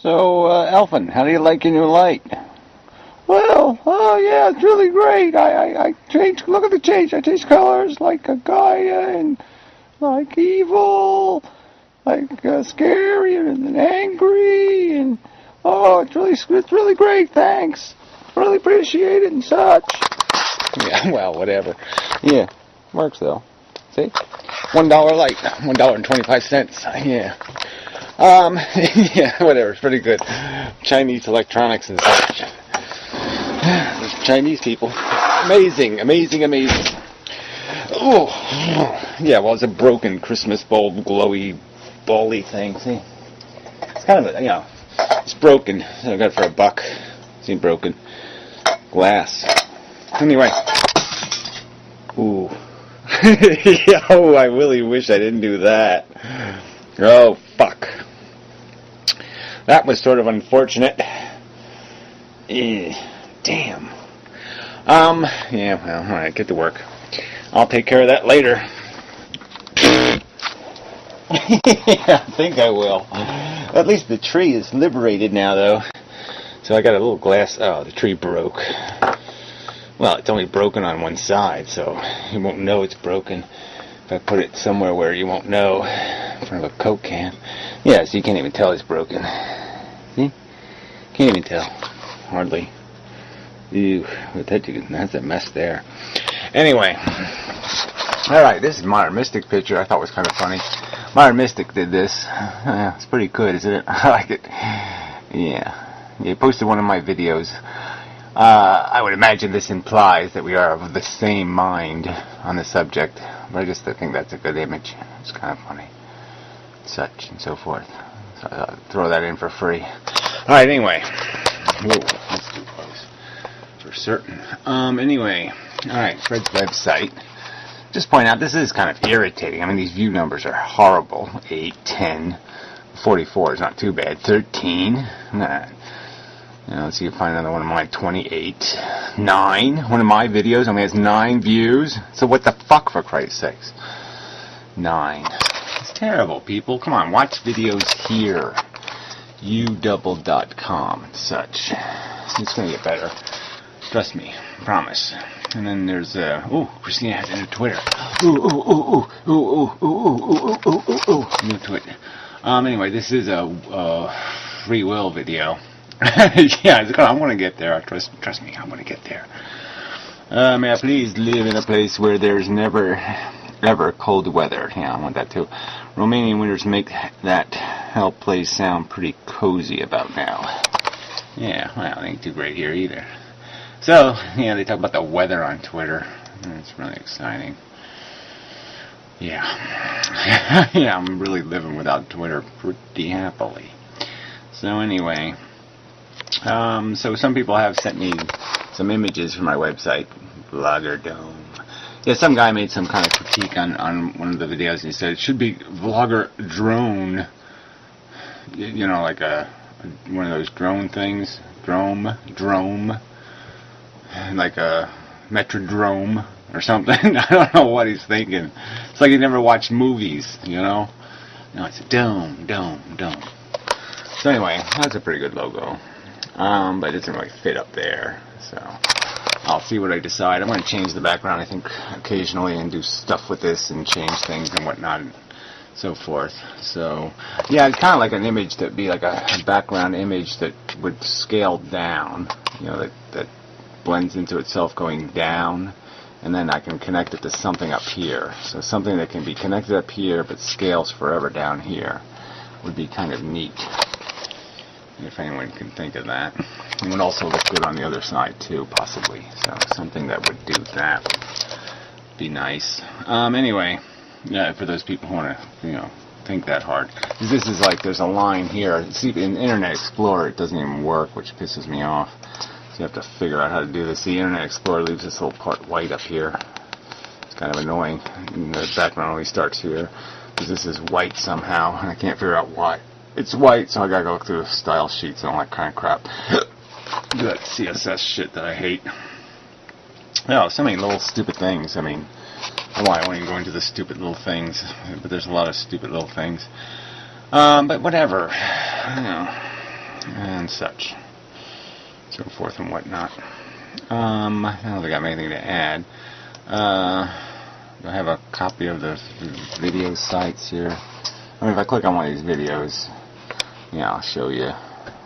So, Alvin, how do you like your new light? Well, oh yeah, it's really great. I changed, look at the change. I changed colors like a Gaia and like evil, like scary and angry, and oh, it's really great. Thanks, really appreciate it and such. Yeah, well, whatever. Yeah, works though. See, $1 light, $1.25. Yeah. Yeah, whatever. It's pretty good. Chinese electronics and such. Those Chinese people, amazing. Oh, yeah. Well, it's a broken Christmas bulb, glowy, bally thing. See, it's kind of a, it's broken. So I got it for $1. It's broken glass. Anyway, ooh. Yeah, oh, I really wish I didn't do that. Oh, fuck. That was sort of unfortunate. Damn. Yeah, well, alright, get to work. I'll take care of that later. Yeah, I think I will. At least the tree is liberated now, though. So I got a little glass. Oh, the tree broke. Well, it's only broken on one side, so you won't know it's broken. If I put it somewhere where you won't know, in front of a Coke can. Yeah, so you can't even tell it's broken. See? Can't even tell. Hardly. Ew, that's a mess there. Anyway. Alright, this is Modern Mystic picture. I thought was kind of funny. Modern Mystic did this. It's pretty good, isn't it? I like it. Yeah. He posted one of my videos. I would imagine this implies that we are of the same mind on the subject. But I think that's a good image. It's kind of funny. Such and so forth. So I'll throw that in for free. Alright, anyway. Whoa, that's too close. For certain. Anyway. Alright, Fred's website. Just point out, this is kind of irritating. I mean, these view numbers are horrible. 8, 10, 44 is not too bad. 13. Nah. Let's see if I find another one of mine. 28. 9. One of my videos only has 9 views. So what the fuck, for Christ's sakes? 9. It's terrible, people. Come on, watch videos here. udouble.com and such. It's going to get better. Trust me. Promise. And then there's, Christina has a new Twitter. New Twitter. Anyway, this is a free will video. Yeah, I'm going to get there. Trust me, I'm going to get there. May I please live in a place where there's never, ever cold weather? Yeah, I want that too. Romanian winters make that hell place sound pretty cozy about now. Yeah, well, it ain't too great here either. So, yeah, they talk about the weather on Twitter. It's really exciting. Yeah. Yeah, I'm really living without Twitter pretty happily. So anyway, so some people have sent me some images from my website, Blogger Dome. Yeah, some guy made some kind of critique on one of the videos, and he said it should be Vlogger Drone. You know, like one of those drone things, drome, like a Metrodrome or something. I don't know what he's thinking. It's like he never watched movies, you know. No, it's a dome. So anyway, that's a pretty good logo. But it doesn't really fit up there. So I'll see what I decide. I'm going to change the background, I think, occasionally, and do stuff with this and change things and whatnot and so forth. So yeah, it's kind of like an image that would be like a background image that would scale down. You know, that blends into itself going down, and then I can connect it to something up here. So something that can be connected up here but scales forever down here would be kind of neat, if anyone can think of that. It would also look good on the other side too, possibly. So something that would do that would be nice. Anyway, yeah, for those people who want to, think that hard. This is like, there's a line here. See, in Internet Explorer, it doesn't even work, which pisses me off. So you have to figure out how to do this. The Internet Explorer leaves this little part white up here. It's kind of annoying. And the background only starts here, because this is white somehow, and I can't figure out why. It's white, so I gotta go through style sheets and all that kind of crap. That CSS shit that I hate. So many little stupid things. I mean, why I won't even go into the stupid little things, but there's a lot of stupid little things. But whatever. and such, so forth and whatnot. I don't think I have anything to add. I have a copy of the video sites here. I mean, if I click on one of these videos, yeah, I'll show you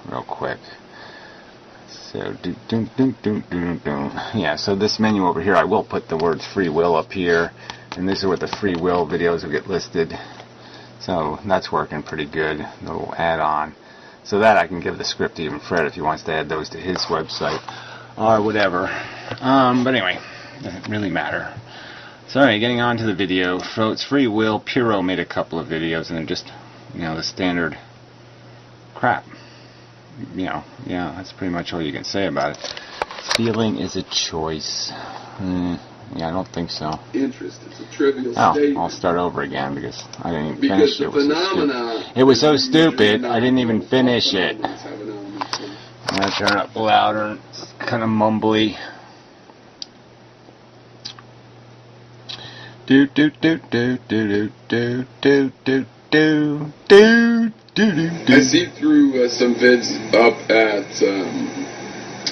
real quick. So, yeah, so this menu over here, I will put the words free will up here, and these are what the free will videos will get listed. So that's working pretty good, the little add-on. So that I can give the script to even Fred if he wants to add those to his website or whatever. But anyway, doesn't really matter. Sorry, getting on to the video. So it's free will. Puro made a couple of videos, and they're just, the standard crap. Yeah, that's pretty much all you can say about it. Feeling is a choice. Yeah, I don't think so. Interest. It's a trivial statement. I'll start over again because I didn't even finish it. It was so stupid, I didn't even finish it. I'm going to turn it up louder. It's kind of mumbly. I see through some vids up at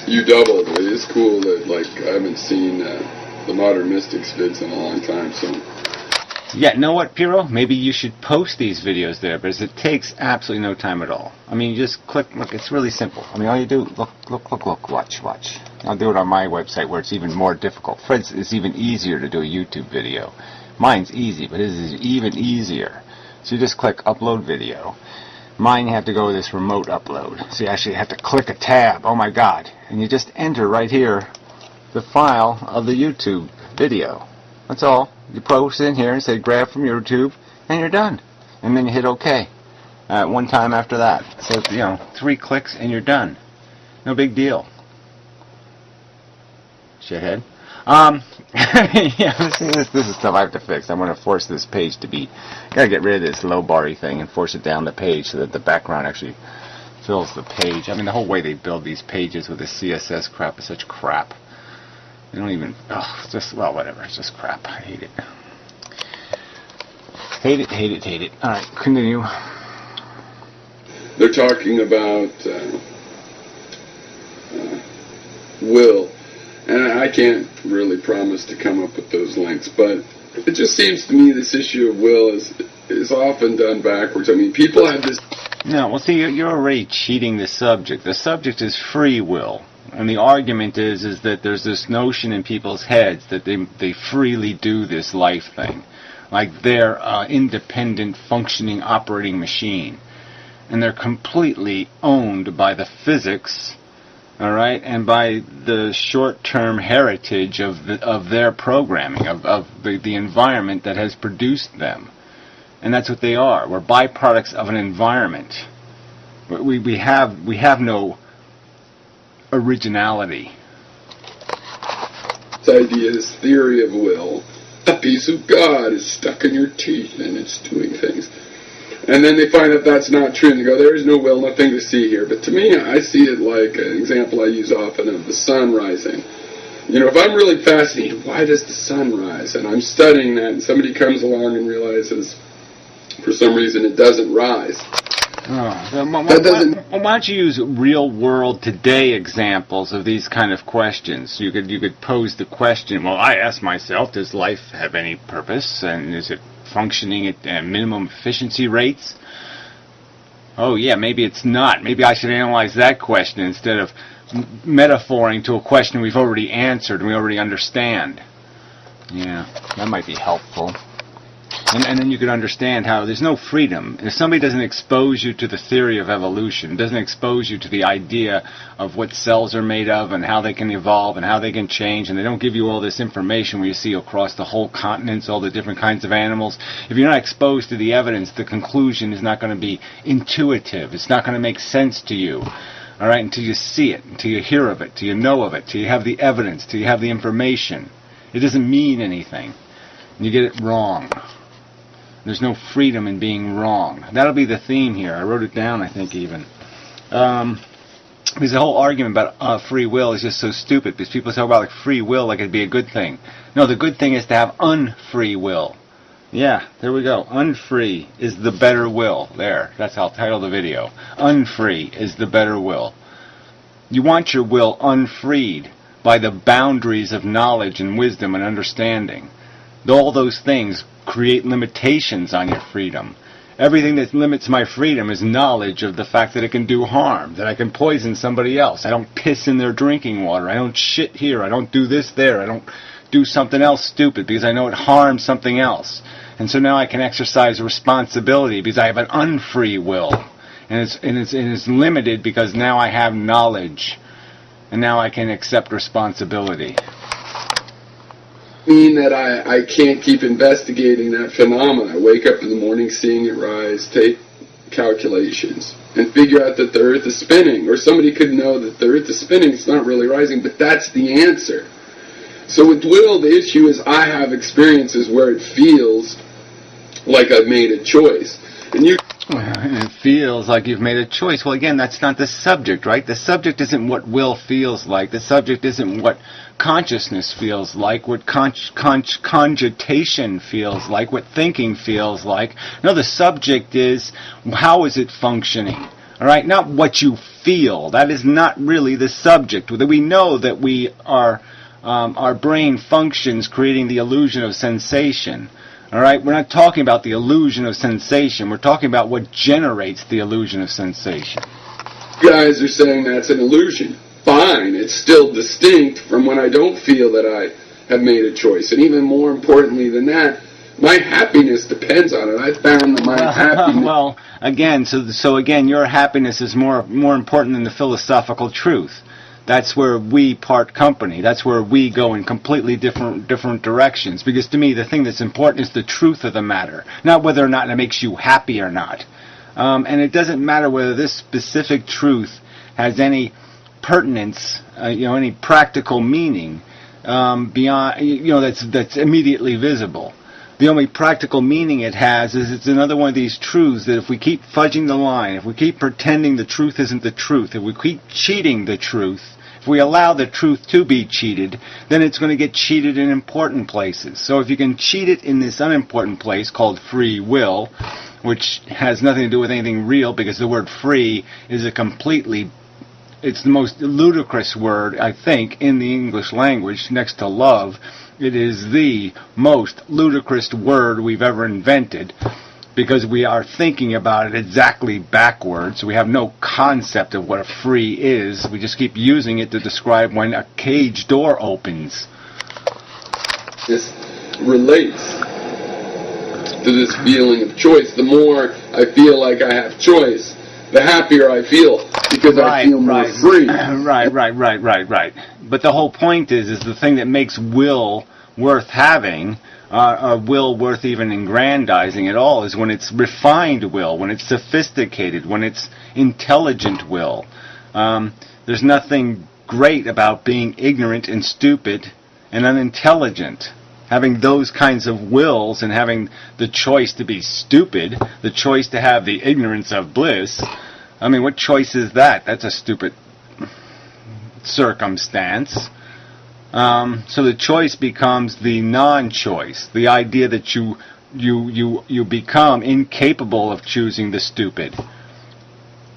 You Doubled. It is cool that I haven't seen the Modern Mystics vids in a long time. So yeah, know what, Piro? Maybe you should post these videos there, because it takes absolutely no time at all. I mean, you just click. Look, it's really simple. I mean, all you do, look, watch. I'll do it on my website where it's even more difficult. Fred's is even easier to do a YouTube video. Mine's easy, but his is even easier. So you just click upload video. Mine, you have to go with this remote upload. So you actually have to click a tab. Oh my God. And you just enter right here the file of the YouTube video. That's all. You post in here and say grab from YouTube, and you're done. And then you hit OK. One time after that. So, 3 clicks and you're done. No big deal. Shithead. Yeah, this is stuff I have to fix. I'm going to force this page to be... Got to get rid of this low bar-y thing and force it down the page so that the background actually fills the page. I mean, the whole way they build these pages with this CSS crap is such crap. They don't even... it's just... Well, whatever. It's just crap. I hate it. Hate it. Alright, continue. They're talking about will. And I can't really promise to come up with those links, but it just seems to me this issue of will is often done backwards. I mean, people have this... No, well, see, you're already cheating the subject. The subject is free will. And the argument is that there's this notion in people's heads that they freely do this life thing. Like they're independent, functioning, operating machine. And they're completely owned by the physics, all right, and by the short-term heritage of their programming, of the environment that has produced them. And that's what they are. We're byproducts of an environment. We have no originality. This idea, this theory of will, a piece of God is stuck in your teeth and it's doing things. And then they find that that's not true, and they go, there is no will, nothing to see here. But to me, I see it like an example I use often of the sun rising. If I'm really fascinated, why does the sun rise? And I'm studying that, and somebody comes along and realizes, for some reason, it doesn't rise. Why don't you use real-world today examples of these kind of questions? You could pose the question, well, I ask myself, does life have any purpose, and is it functioning at minimum efficiency rates? Oh yeah, maybe it's not. Maybe I should analyze that question instead of metaphoring to a question we've already answered and we already understand. Yeah, that might be helpful. And then you could understand how there's no freedom. If somebody doesn't expose you to the theory of evolution, doesn't expose you to the idea of what cells are made of and how they can evolve and how they can change, and they don't give you all this information where you see across the whole continents, all the different kinds of animals, if you're not exposed to the evidence, the conclusion is not going to be intuitive. It's not going to make sense to you. All right, until you see it, until you hear of it, till you know of it, till you have the evidence, till you have the information. It doesn't mean anything. And you get it wrong. There's no freedom in being wrong. That'll be the theme here. I wrote it down, I think, even. Because the whole argument about free will is just so stupid, because people talk about free will like it'd be a good thing. No, the good thing is to have unfree will. Yeah, there we go. Unfree is the better will. There, that's how I'll title the video. Unfree is the better will. You want your will unfreed by the boundaries of knowledge and wisdom and understanding. All those things create limitations on your freedom. Everything that limits my freedom is knowledge of the fact that it can do harm, that I can poison somebody else. I don't piss in their drinking water. I don't shit here. I don't do this there. I don't do something else stupid because I know it harms something else. And so now I can exercise responsibility because I have an unfree will. And it's limited because now I have knowledge. And now I can accept responsibility. Mean that I can't keep investigating that phenomenon. I wake up in the morning seeing it rise, take calculations, and figure out that the Earth is spinning. Or somebody could know that the Earth is spinning, it's not really rising, but that's the answer. So with will, the issue is I have experiences where it feels like I've made a choice. And it feels like you've made a choice. Well, again, that's not the subject, right? The subject isn't what will feels like. The subject isn't what consciousness feels like, what cogitation feels like, what thinking feels like. No, the subject is how is it functioning? All right, not what you feel. That is not really the subject. We know that we are our brain functions creating the illusion of sensation. All right, we're not talking about the illusion of sensation. We're talking about what generates the illusion of sensation. You guys are saying that's an illusion. Fine, it's still distinct from when I don't feel that I have made a choice. And even more importantly than that, my happiness depends on it. I found that my happiness... Well, again, so again, your happiness is more important than the philosophical truth. That's where we part company. That's where we go in completely different directions. Because to me, the thing that's important is the truth of the matter, not whether or not it makes you happy or not. And it doesn't matter whether this specific truth has any pertinence, any practical meaning beyond, that's immediately visible. The only practical meaning it has is it's another one of these truths that if we keep fudging the line, if we keep pretending the truth isn't the truth, if we keep cheating the truth, if we allow the truth to be cheated, then it's going to get cheated in important places. So if you can cheat it in this unimportant place called free will, which has nothing to do with anything real because the word free is it's the most ludicrous word, I think, in the English language next to love. It is the most ludicrous word we've ever invented because we are thinking about it exactly backwards. We have no concept of what a free is. We just keep using it to describe when a cage door opens. This relates to this feeling of choice. The more I feel like I have choice, the happier I feel because I feel more free. Right. But the whole point is the thing that makes will worth having, or will worth even aggrandizing at all, is when it's refined will, when it's sophisticated, when it's intelligent will. There's nothing great about being ignorant and stupid and unintelligent. Having those kinds of wills and having the choice to be stupid, the choice to have the ignorance of bliss, I mean, what choice is that? That's a stupid circumstance. So the choice becomes the non-choice, the idea that you become incapable of choosing the stupid.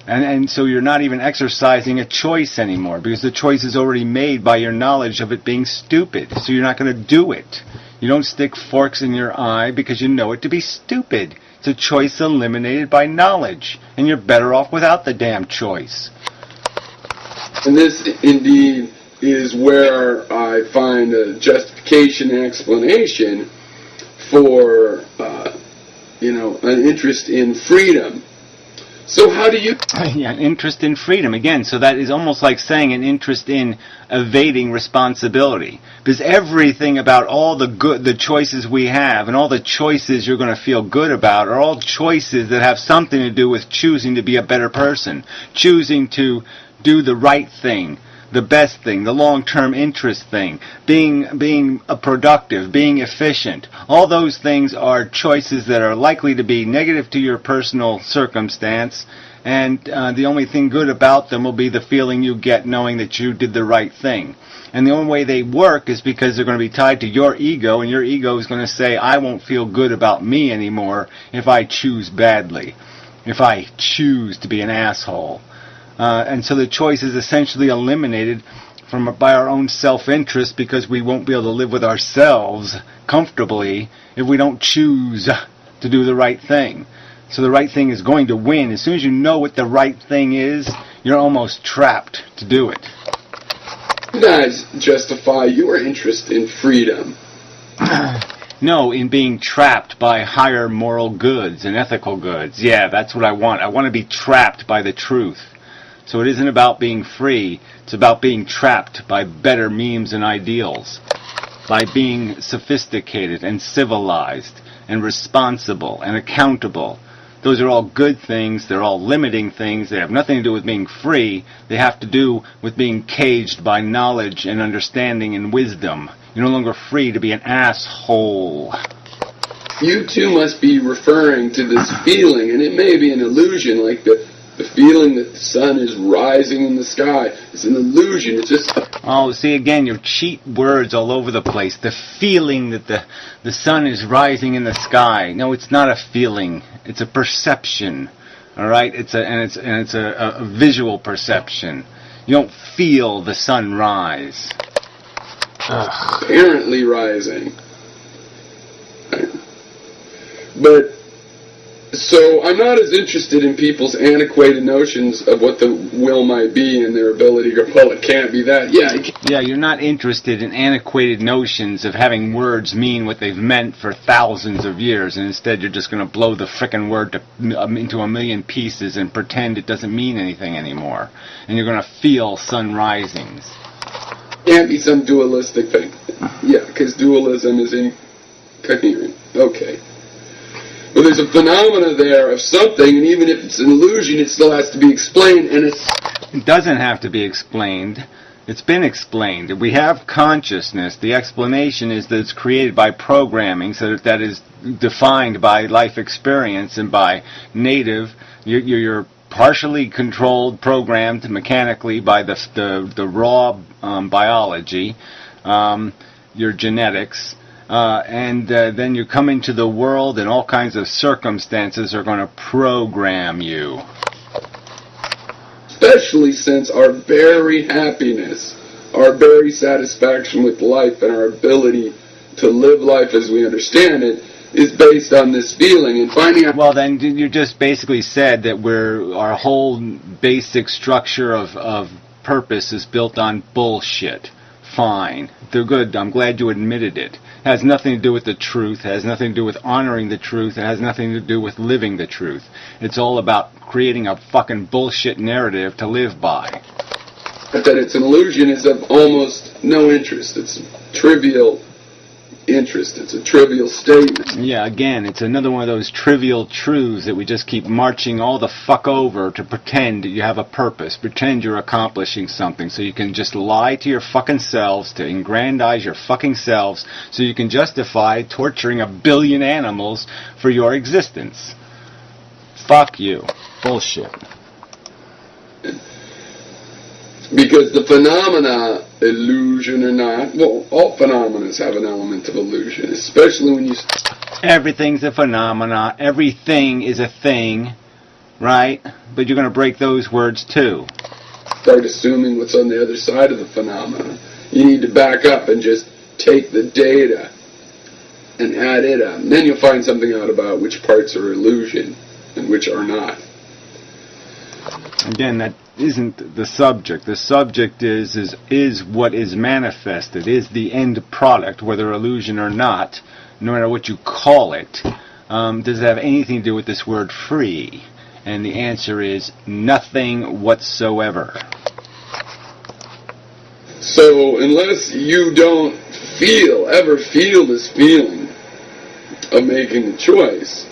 And so you're not even exercising a choice anymore because the choice is already made by your knowledge of it being stupid. So you're not going to do it. You don't stick forks in your eye because you know it to be stupid. It's a choice eliminated by knowledge. And you're better off without the damn choice. And this indeed is where I find a justification and explanation for, an interest in freedom. So how do you... Yeah, an interest in freedom. Again, so that is almost like saying an interest in evading responsibility. Because everything about all the choices we have and all the choices you're going to feel good about are all choices that have something to do with choosing to be a better person, choosing to do the right thing, the best thing, the long-term interest thing, being productive, being efficient. All those things are choices that are likely to be negative to your personal circumstance and the only thing good about them will be the feeling you get knowing that you did the right thing. And the only way they work is because they're going to be tied to your ego, and your ego is going to say, I won't feel good about me anymore if I choose badly, if I choose to be an asshole. And so the choice is essentially eliminated by our own self-interest, because we won't be able to live with ourselves comfortably if we don't choose to do the right thing. So the right thing is going to win. As soon as you know what the right thing is, you're almost trapped to do it. You guys justify your interest in freedom. No, in being trapped by higher moral goods and ethical goods. Yeah, that's what I want. I want to be trapped by the truth. So it isn't about being free. It's about being trapped by better memes and ideals. By being sophisticated and civilized and responsible and accountable. Those are all good things. They're all limiting things. They have nothing to do with being free. They have to do with being caged by knowledge and understanding and wisdom. You're no longer free to be an asshole. You too must be referring to this feeling, and it may be an illusion, like the feeling that the sun is rising in the sky. It's an illusion. It's just... Oh, see, again, you cheat words all over the place. The feeling that the sun is rising in the sky. No, it's not a feeling. It's a perception. All right? It's a visual perception. You don't feel the sun rise. Apparently rising. But... So I'm not as interested in people's antiquated notions of what the will might be and their ability to go, well, it can't be that. Yeah, you're not interested in antiquated notions of having words mean what they've meant for thousands of years, and instead you're just going to blow the frickin' word into a million pieces and pretend it doesn't mean anything anymore. And you're going to feel sun risings. Can't be some dualistic thing. Yeah, because dualism is incoherent. Okay. Well, there's a phenomena there of something, and even if it's an illusion, it still has to be explained, and it doesn't have to be explained. It's been explained. We have consciousness. The explanation is that it's created by programming, so that is defined by life experience and by native. You're partially controlled, programmed mechanically by the raw biology, your genetics. And then you come into the world, and all kinds of circumstances are going to program you. Especially since our very happiness, our very satisfaction with life, and our ability to live life as we understand it is based on this feeling and finding out... Well, then you just basically said that our whole basic structure of purpose is built on bullshit. Fine. They're good. I'm glad you admitted it. It has nothing to do with the truth. It has nothing to do with honoring the truth. It has nothing to do with living the truth. It's all about creating a fucking bullshit narrative to live by. But that it's an illusion is of almost no interest. It's trivial interest. It's a trivial statement. Yeah, again, it's another one of those trivial truths that we just keep marching all the fuck over to pretend that you have a purpose, pretend you're accomplishing something, so you can just lie to your fucking selves, to aggrandize your fucking selves, so you can justify torturing 1 billion animals for your existence. Fuck you. Bullshit. Because the phenomena, illusion or not, well, all phenomena have an element of illusion, especially when you... Everything's a phenomena. Everything is a thing, right? But you're going to break those words too. Start assuming what's on the other side of the phenomena. You need to back up and just take the data and add it up. And then you'll find something out about which parts are illusion and which are not. Again, that isn't the subject. The subject is what is manifested, is the end product, whether illusion or not, no matter what you call it. Does it have anything to do with this word free? And the answer is nothing whatsoever. So unless you don't ever feel this feeling of making the choice.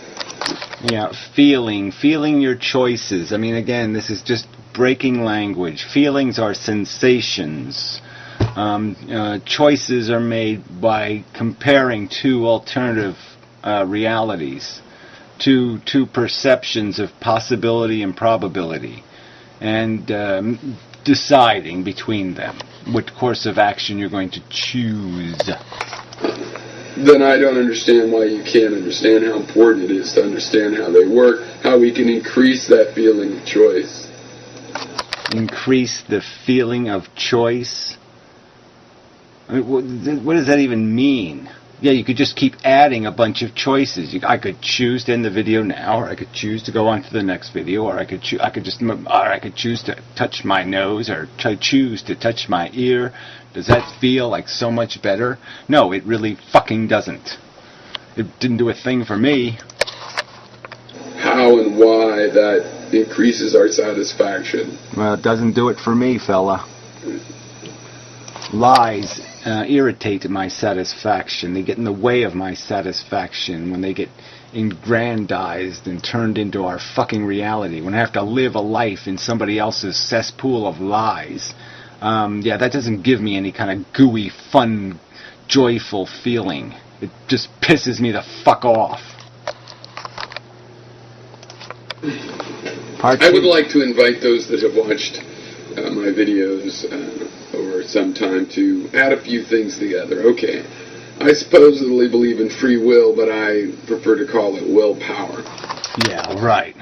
Yeah, feeling your choices. I mean, again, this is just breaking language. Feelings are sensations. Choices are made by comparing two alternative realities. two perceptions of possibility and probability, and deciding between them what course of action you're going to choose. Then I don't understand why you can't understand how important it is to understand how they work, how we can increase that feeling of choice. Increase the feeling of choice? I mean, what does that even mean? Yeah, you could just keep adding a bunch of choices. I could choose to end the video now, or I could choose to go on to the next video, or I could choose to touch my nose, or choose to touch my ear. Does that feel like so much better? No, it really fucking doesn't. It didn't do a thing for me. How and why that increases our satisfaction? Well, it doesn't do it for me, fella. Lies irritate my satisfaction. They get in the way of my satisfaction when they get aggrandized and turned into our fucking reality. When I have to live a life in somebody else's cesspool of lies. Yeah, that doesn't give me any kind of gooey, fun, joyful feeling. It just pisses me the fuck off. I would like to invite those that have watched my videos over some time to add a few things together. Okay, I supposedly believe in free will, but I prefer to call it willpower. Yeah, right.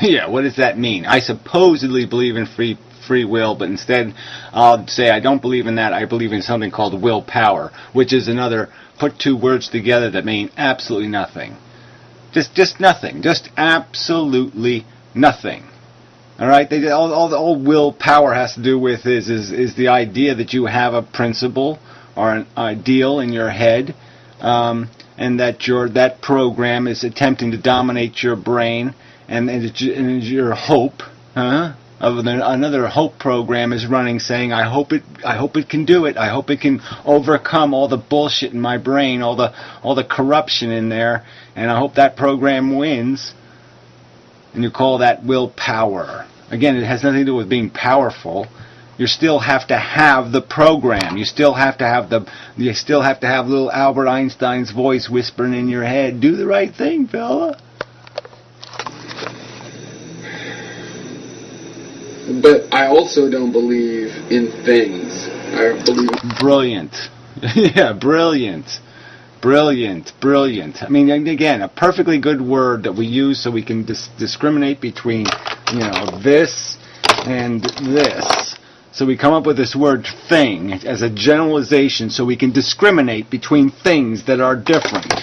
Yeah, what does that mean? I supposedly believe in free will, but instead I'll say I don't believe in that. I believe in something called willpower, which is another, put two words together that mean absolutely nothing. Just nothing. Just absolutely nothing. All right? All willpower has to do with is the idea that you have a principle or an ideal in your head, and that that program is attempting to dominate your brain, and your hope, another hope program is running, saying, I hope it can do it. I hope it can overcome all the bullshit in my brain, all the corruption in there, and I hope that program wins. And you call that willpower. Again, it has nothing to do with being powerful. You still have to have the program. You still have to have little Albert Einstein's voice whispering in your head, do the right thing, fella. But I also don't believe in things. I believe... Brilliant. Yeah, brilliant. Brilliant. I mean, again, a perfectly good word that we use so we can discriminate between, this and this. So we come up with this word thing as a generalization so we can discriminate between things that are different.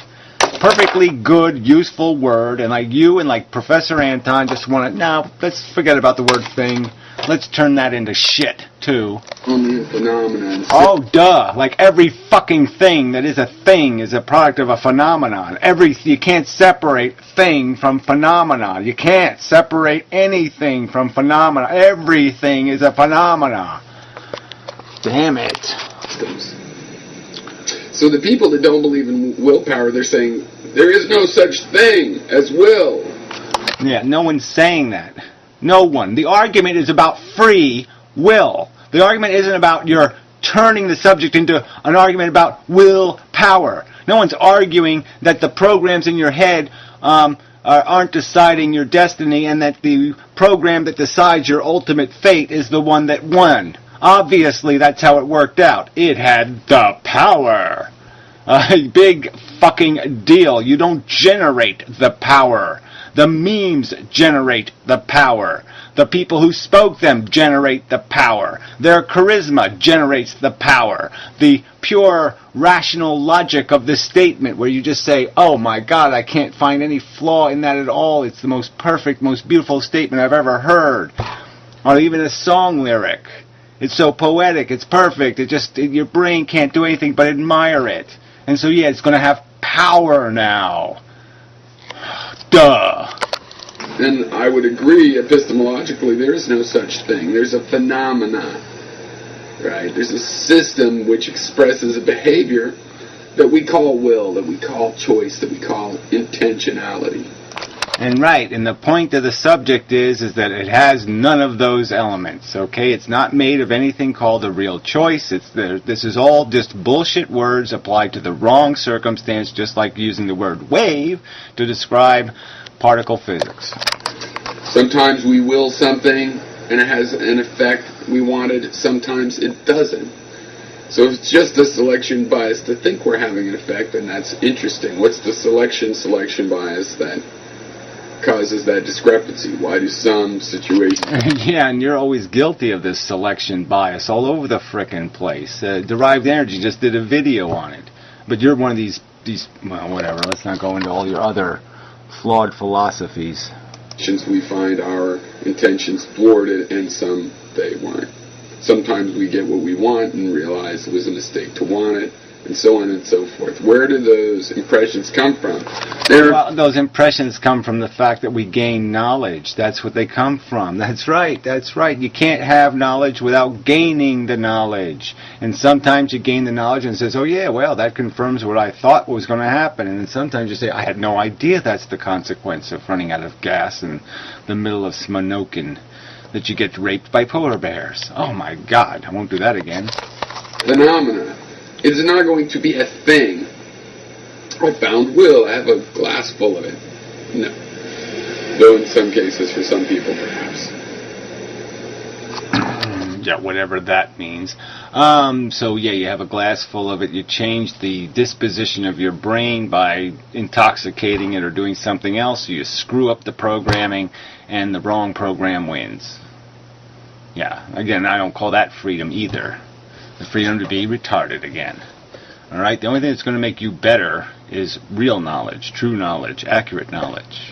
Perfectly good, useful word, and like you and like Professor Anton just want to, no, let's forget about the word thing. Let's turn that into shit, too. Phenomenon. Oh, duh. Like every fucking thing that is a thing is a product of a phenomenon. You can't separate thing from phenomenon. You can't separate anything from phenomena. Everything is a phenomena. Damn it. So the people that don't believe in willpower, they're saying, there is no such thing as will. Yeah, no one's saying that. No one. The argument is about free will. The argument isn't about your turning the subject into an argument about willpower. No one's arguing that the programs in your head aren't deciding your destiny, and that the program that decides your ultimate fate is the one that won. Obviously, that's how it worked out. It had the power. A big fucking deal. You don't generate the power. The memes generate the power. The people who spoke them generate the power. Their charisma generates the power. The pure rational logic of this statement where you just say, oh my God, I can't find any flaw in that at all. It's the most perfect, most beautiful statement I've ever heard. Or even a song lyric. It's so poetic, it's perfect, your brain can't do anything but admire it. And so yeah, it's going to have power now. Duh. And I would agree, epistemologically, there is no such thing. There's a phenomenon, right? There's a system which expresses a behavior that we call will, that we call choice, that we call intentionality. And right, and the point of the subject is that it has none of those elements, okay? It's not made of anything called a real choice. This is all just bullshit words applied to the wrong circumstance, just like using the word wave to describe particle physics. Sometimes we will something and it has an effect we wanted. Sometimes it doesn't. So it's just a selection bias to think we're having an effect, and that's interesting. What's the selection bias that causes that discrepancy? Why do some situations... Yeah, and you're always guilty of this selection bias all over the frickin' place. Derived Energy just did a video on it. But you're one of these, well, whatever, let's not go into all your other flawed philosophies. We find our intentions thwarted, and some they weren't. Sometimes we get what we want and realize it was a mistake to want it, and so on and so forth. Where do those impressions come from? Well, those impressions come from the fact that we gain knowledge. That's what they come from. That's right. That's right. You can't have knowledge without gaining the knowledge. And sometimes you gain the knowledge and it says, oh yeah, well, that confirms what I thought was going to happen. And then sometimes you say, I had no idea that's the consequence of running out of gas in the middle of Smanokin, that you get raped by polar bears. Oh my God, I won't do that again. Phenomena. It is not going to be a thing. I found will. I have a glass full of it. No. Though in some cases, for some people, perhaps. Yeah, whatever that means. So yeah, you have a glass full of it. You change the disposition of your brain by intoxicating it or doing something else. So you screw up the programming, and the wrong program wins. Yeah, again, I don't call that freedom either. The freedom to be retarded again. Alright, the only thing that's going to make you better is real knowledge, true knowledge, accurate knowledge.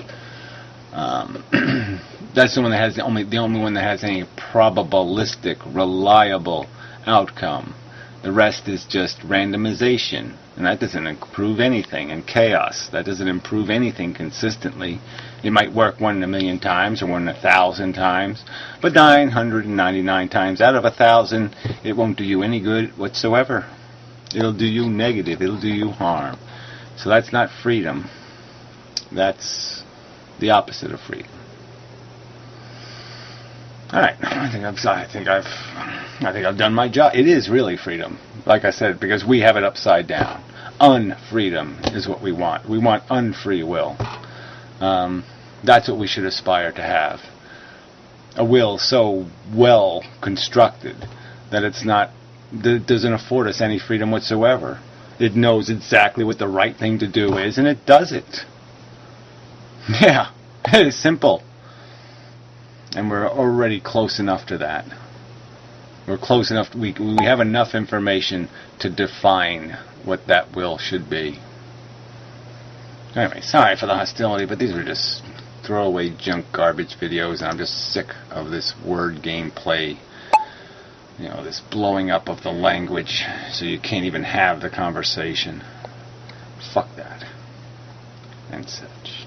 That's the one that has the only one that has any probabilistic, reliable outcome. The rest is just randomization, and that doesn't improve anything, and chaos. That doesn't improve anything consistently. It might work 1 in a million times or 1 in 1,000 times, but 999 times out of 1,000, it won't do you any good whatsoever. It'll do you negative. It'll do you harm. So that's not freedom. That's the opposite of freedom. All right, I think I've done my job. It is really freedom, like I said, because we have it upside down. Unfreedom is what we want. We want unfree will. That's what we should aspire to have. A will so well constructed that it doesn't afford us any freedom whatsoever. It knows exactly what the right thing to do is, and it does it. Yeah, it is simple. And we're already close enough to that. We're close enough. We have enough information to define what that will should be. Anyway, sorry for the hostility, but these were just throwaway junk garbage videos, and I'm just sick of this word game play. You know, this blowing up of the language so you can't even have the conversation. Fuck that. And such.